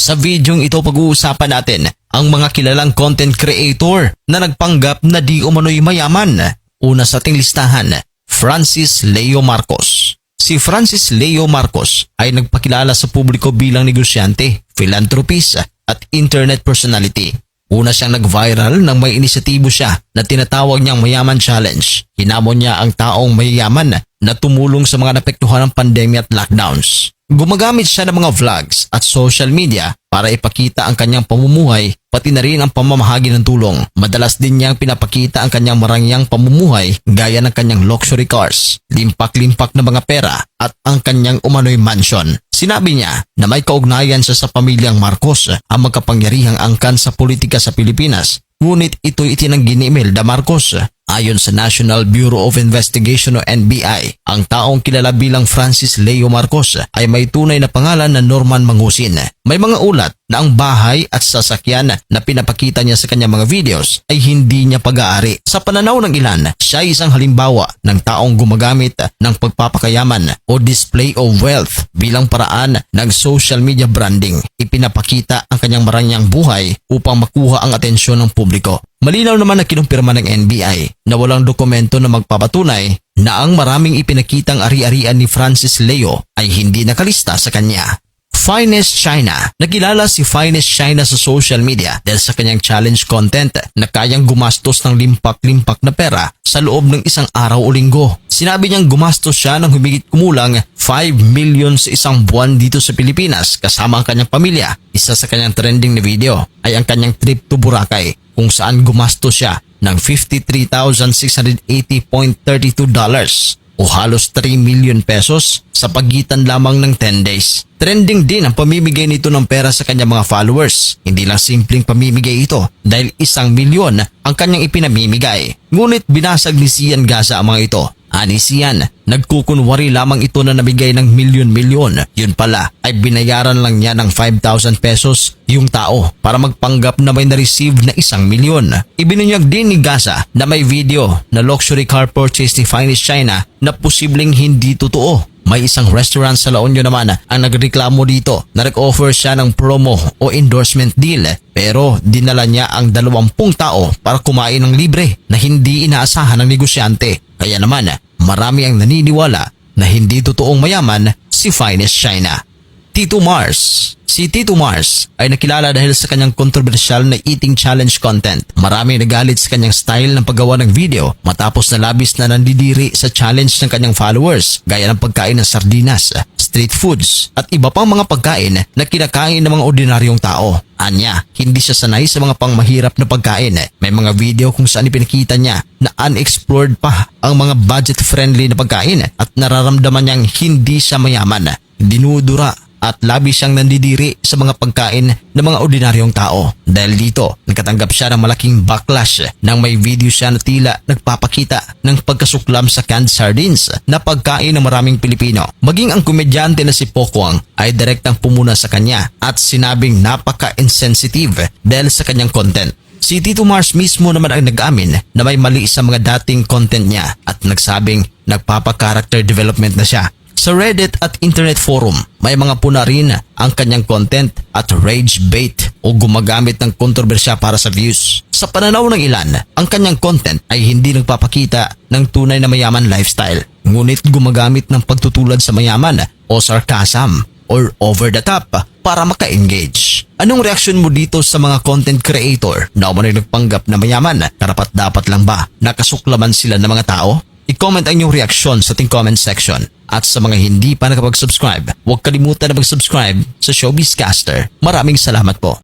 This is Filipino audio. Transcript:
Sa videong ito pag-uusapan natin ang mga kilalang content creator na nagpanggap na di umano'y mayaman. Una sa ating listahan, Francis Leo Marcos. Si Francis Leo Marcos ay nagpakilala sa publiko bilang negosyante, philanthropist at internet personality. Una siyang nag-viral nang may inisyatibo siya na tinatawag niyang Mayaman Challenge. Hinamon niya ang taong mayayaman na tumulong sa mga napektuhan ng pandemya at lockdowns. Gumagamit siya ng mga vlogs at social media para ipakita ang kanyang pamumuhay pati na rin ang pamamahagi ng tulong. Madalas din niyang pinapakita ang kanyang marangyang pamumuhay gaya ng kanyang luxury cars, limpak-limpak na mga pera at ang kanyang umano'y mansion. Sinabi niya na may kaugnayan siya sa pamilyang Marcos, ang magkapangyarihang angkan sa politika sa Pilipinas. Ngunit ito'y itinanggi ni Imelda Marcos. Ayon sa National Bureau of Investigation o NBI, ang taong kilala bilang Francis Leo Marcos ay may tunay na pangalan na Norman Mangusin. May mga ulat na ang bahay at sasakyan na pinapakita niya sa kanyang mga videos ay hindi niya pag-aari. Sa pananaw ng ilan, siya ay isang halimbawa ng taong gumagamit ng pagpapakayaman o display of wealth bilang paraan ng social media branding. Ipinapakita ang kanyang marangyang buhay upang makuha ang atensyon ng publiko. Malinaw naman na kinumpirma ng NBI na walang dokumento na magpapatunay na ang maraming ipinakitang ari-arian ni Francis Leo ay hindi nakalista sa kanya. Finest China. Nakilala si Finest China sa social media dahil sa kanyang challenge content na kayang gumastos ng limpak-limpak na pera sa loob ng isang araw o linggo. Sinabi niyang gumastos siya ng humigit kumulang 5 million sa isang buwan dito sa Pilipinas kasama ang kanyang pamilya. Isa sa kanyang trending na video ay ang kanyang trip to Boracay kung saan gumastos siya ng $53,680.32 o halos 3 million pesos sa pagitan lamang ng 10 days. Trending din ang pamimigay nito ng pera sa kanyang mga followers. Hindi lang simpleng pamimigay ito dahil 1 milyon ang kanyang ipinamimigay. Ngunit binasag ni Sian Gaza ang mga ito. Ani Sian, nagkukunwari lamang ito na nabigay ng milyon-milyon. Yun pala ay binayaran lang niya ng 5,000 pesos yung tao para magpanggap na may na-receive na 1 milyon. Ibinunyag din ni Gaza na may video na luxury car purchase ni Finest China na posibleng hindi totoo. May isang restaurant sa La Union naman ang nagreklamo dito na nag-offer siya ng promo o endorsement deal pero dinala niya ang 20 tao para kumain ng libre na hindi inaasahan ng negosyante. Kaya naman marami ang naniniwala na hindi totoong mayaman si Finest China. Tito Mars. Si Tito Mars ay nakilala dahil sa kanyang kontrobersyal na eating challenge content. Marami nagalit sa kanyang style ng paggawa ng video matapos na labis na nandidiri sa challenge ng kanyang followers gaya ng pagkain ng sardinas, street foods at iba pang mga pagkain na kinakain ng mga ordinaryong tao. Anya, hindi siya sanay sa mga pangmahirap na pagkain. May mga video kung saan ipinakita niya na unexplored pa ang mga budget-friendly na pagkain at nararamdaman niyang hindi siya mayaman, dinudura at labis siyang nandidiri sa mga pagkain ng mga ordinaryong tao. Dahil dito, nakatanggap siya ng malaking backlash nang may video siya na tila nagpapakita ng pagkasuklam sa canned sardines na pagkain ng maraming Pilipino. Maging ang komedyante na si Pokwang ay direktang pumuna sa kanya at sinabing napaka-insensitive dahil sa kanyang content. Si Tito Mars mismo naman ang nag-amin na may mali sa mga dating content niya at nagsabing nagpapa-character development na siya. Sa Reddit at internet forum, may mga puna rin ang kanyang content at rage bait o gumagamit ng kontrobersya para sa views. Sa pananaw ng ilan, ang kanyang content ay hindi nagpapakita ng tunay na mayaman lifestyle, ngunit gumagamit ng pagtutulad sa mayaman o sarcasm or over the top para maka-engage. Anong reaksyon mo dito sa mga content creator na umano'y nagpanggap na mayaman? Karapat-dapat lang ba nakasuklaman sila ng mga tao? I-comment ang inyong reaksyon sa ating comment section. At sa mga hindi pa nakapag-subscribe, huwag kalimutan na mag-subscribe sa Showbizcaster. Maraming salamat po.